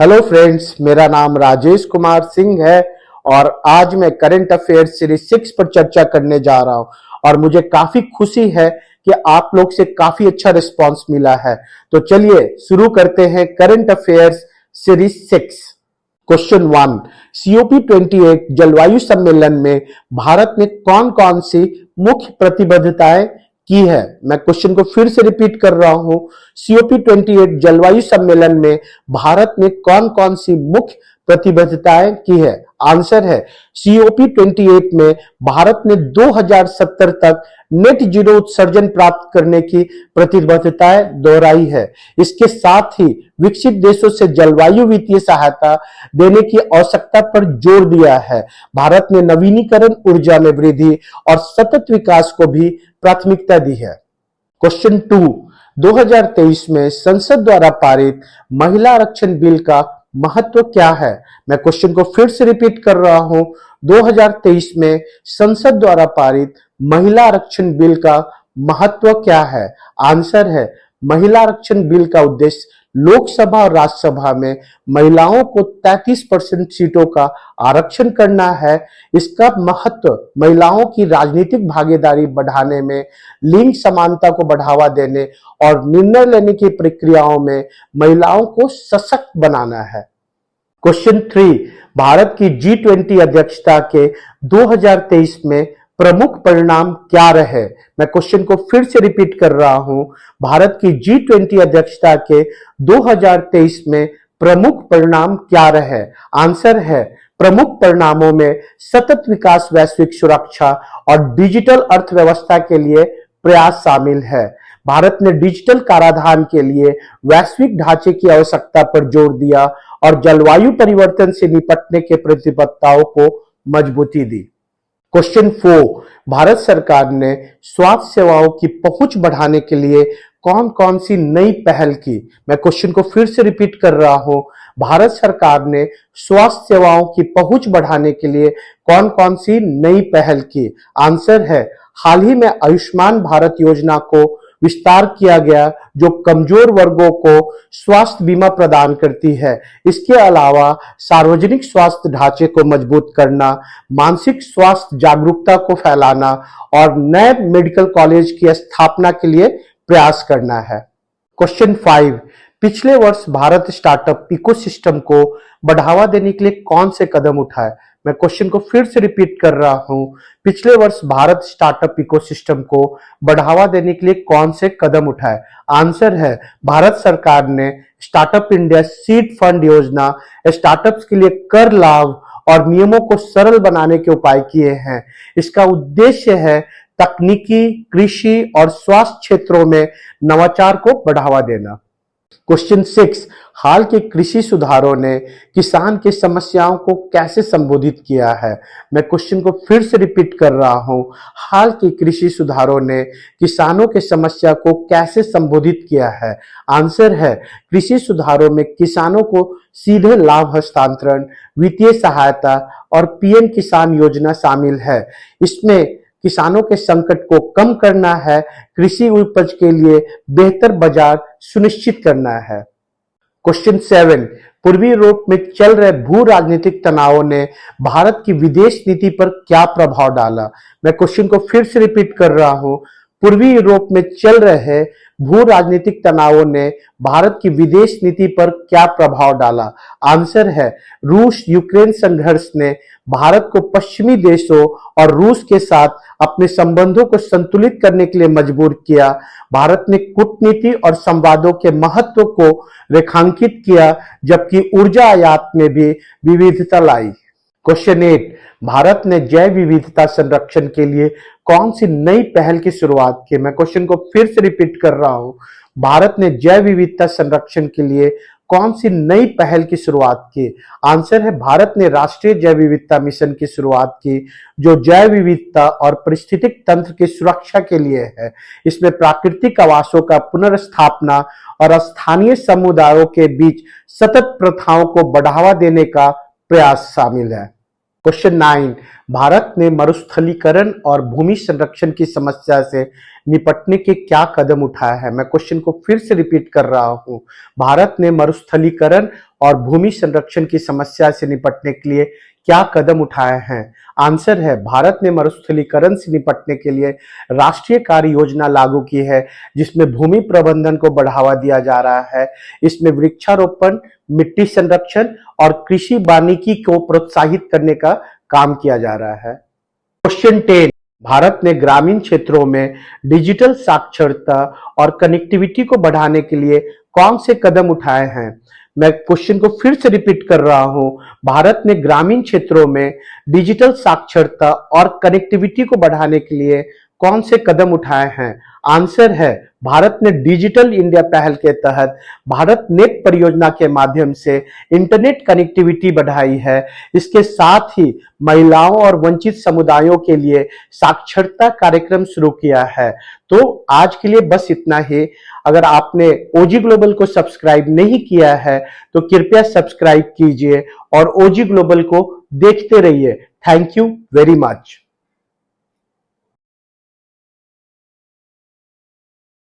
Hello friends, मेरा नाम राजेश कुमार सिंह है और आज मैं करंट अफेयर सीरीज 6 पर चर्चा करने जा रहा हूं और मुझे काफी खुशी है कि आप लोग से काफी अच्छा रिस्पांस मिला है। तो चलिए शुरू करते हैं current affairs series 6। Question 1, COP28 जलवायु सम्मेलन में भारत ने कौन कौन सी मुख्य प्रतिबद्धताएं की है। मैं क्वेश्चन को फिर से रिपीट कर रहा हूं। COP28 जलवायु सम्मेलन में भारत ने कौन कौन सी मुख्य प्रतिबद्धताएं की है। आंसर है COP28 में भारत ने 2070 तक नेट जीरो उत्सर्जन प्राप्त करने की प्रतिबद्धताएं दोहराई है। इसके साथ ही विकसित देशों से जलवायु वित्तीय सहायता देने की आवश्यकता पर जोर दिया है। भारत ने नवीनीकरण ऊर्जा में वृद्धि और सतत विकास को भी प्राथमिकता दी है। क्वेश्चन 2, 2023 में संसद द्वारा पारित महिला आरक्षण बिल का महत्व क्या है। मैं क्वेश्चन को फिर से रिपीट कर रहा हूं। 2023 में संसद द्वारा पारित महिला आरक्षण बिल का महत्व क्या है। आंसर है महिला आरक्षण बिल का उद्देश्य लोकसभा और राज्यसभा में महिलाओं को 33% सीटों का आरक्षण करना है। इसका महत्व महिलाओं की राजनीतिक भागीदारी बढ़ाने में, लिंग समानता को बढ़ावा देने और निर्णय लेने की प्रक्रियाओं में महिलाओं को सशक्त बनाना है। क्वेश्चन 3, भारत की G20 अध्यक्षता के 2023 में प्रमुख परिणाम क्या रहे। मैं क्वेश्चन को फिर से रिपीट कर रहा हूं। भारत की G20 अध्यक्षता के 2023 में प्रमुख परिणाम क्या रहे। आंसर है प्रमुख परिणामों में सतत विकास, वैश्विक सुरक्षा और डिजिटल अर्थव्यवस्था के लिए प्रयास शामिल है। भारत ने डिजिटल कराधान के लिए वैश्विक ढांचे की आवश्यकता पर जोर दिया और जलवायु परिवर्तन से निपटने के प्रतिबद्धताओं को मजबूती दी। क्वेश्चन 4, भारत सरकार ने स्वास्थ्य सेवाओं की पहुंच बढ़ाने के लिए कौन कौन सी नई पहल की। मैं क्वेश्चन को फिर से रिपीट कर रहा हूं। भारत सरकार ने स्वास्थ्य सेवाओं की पहुंच बढ़ाने के लिए कौन कौन सी नई पहल की। आंसर है हाल ही में आयुष्मान भारत योजना को विस्तार किया गया, जो कमजोर वर्गों को स्वास्थ्य बीमा प्रदान करती है। इसके अलावा सार्वजनिक स्वास्थ्य ढांचे को मजबूत करना, मानसिक स्वास्थ्य जागरूकता को फैलाना और नए मेडिकल कॉलेज की स्थापना के लिए प्रयास करना है। क्वेश्चन 5, पिछले वर्ष भारत स्टार्टअप इकोसिस्टम को बढ़ावा देने के लिए कौन से कदम उठाए। मैं क्वेश्चन को फिर से रिपीट कर रहा हूं। पिछले वर्ष भारत स्टार्टअप इकोसिस्टम को बढ़ावा देने के लिए कौन से कदम उठाए। आंसर है भारत सरकार ने स्टार्टअप इंडिया सीड फंड योजना, स्टार्टअप्स के लिए कर लाभ और नियमों को सरल बनाने के उपाय किए हैं। इसका उद्देश्य है तकनीकी, कृषि और स्वास्थ्य क्षेत्रों में नवाचार को बढ़ावा देना। क्वेश्चन 6, हाल के कृषि सुधारों ने किसान की समस्याओं को कैसे संबोधित किया है। मैं क्वेश्चन को फिर से रिपीट कर रहा हूं। हाल के कृषि सुधारों ने किसानों की समस्या को कैसे संबोधित किया है। आंसर है कृषि सुधारों में किसानों को सीधे लाभ हस्तांतरण, वित्तीय सहायता और पीएम किसान योजना शामिल है। इसमें किसानों के संकट को कम करना है, कृषि उपज के लिए बेहतर बाजार सुनिश्चित करना है। क्वेश्चन 7, पूर्वी यूरोप में चल रहे भू राजनीतिक तनावों ने भारत की विदेश नीति पर क्या प्रभाव डाला। मैं क्वेश्चन को फिर से रिपीट कर रहा हूं। पूर्वी यूरोप में चल रहे भू राजनीतिक तनावों ने भारत की विदेश नीति पर क्या प्रभाव डाला। आंसर है रूस यूक्रेन संघर्ष ने भारत को पश्चिमी देशों और रूस के साथ अपने संबंधों को संतुलित करने के लिए मजबूर किया। भारत ने कूटनीति और संवादों के महत्व को रेखांकित किया, जबकि ऊर्जा आयात में भी विविधता लाई। क्वेश्चन 8, भारत ने जैव विविधता संरक्षण के लिए कौन सी नई पहल की शुरुआत की। मैं क्वेश्चन को फिर से रिपीट कर रहा हूं। भारत ने जैव विविधता संरक्षण के लिए कौन सी नई पहल की शुरुआत की। आंसर है भारत ने राष्ट्रीय जैव विविधता मिशन की शुरुआत की, जो जैव विविधता और पारिस्थितिक तंत्र की सुरक्षा के लिए है। इसमें प्राकृतिक आवासों का पुनर्स्थापना और स्थानीय समुदायों के बीच सतत प्रथाओं को बढ़ावा देने का प्रयास शामिल है। क्वेश्चन 9, भारत ने मरुस्थलीकरण और भूमि संरक्षण की समस्या से निपटने के क्या कदम उठाए हैं? मैं क्वेश्चन को फिर से रिपीट कर रहा हूं। भारत ने मरुस्थलीकरण और भूमि संरक्षण की समस्या से निपटने के लिए क्या कदम उठाए हैं? आंसर है, भारत ने मरुस्थलीकरण से निपटने के लिए राष्ट्रीय कार्य योजना लागू की है, जिसमें भूमि प्रबंधन को बढ़ावा दिया जा रहा है। इसमें वृक्षारोपण, मिट्टी संरक्षण और कृषि वानिकी को प्रोत्साहित करने का काम किया जा रहा है। क्वेश्चन 10, भारत ने ग्रामीण क्षेत्रों में डिजिटल साक्षरता और कनेक्टिविटी को बढ़ाने के लिए कौन से कदम उठाए हैं? मैं क्वेश्चन को फिर से रिपीट कर रहा हूं। भारत ने ग्रामीण क्षेत्रों में डिजिटल साक्षरता और कनेक्टिविटी को बढ़ाने के लिए कौन से कदम उठाए हैं? आंसर है, भारत ने डिजिटल इंडिया पहल के तहत भारत नेट परियोजना के माध्यम से इंटरनेट कनेक्टिविटी बढ़ाई है। इसके साथ ही महिलाओं और वंचित समुदायों के लिए साक्षरता कार्यक्रम शुरू किया है। तो आज के लिए बस इतना ही। अगर आपने ओजी ग्लोबल को सब्सक्राइब नहीं किया है तो कृपया सब्सक्राइब कीजिए और ओजी ग्लोबल को देखते रहिए। Thank you very much.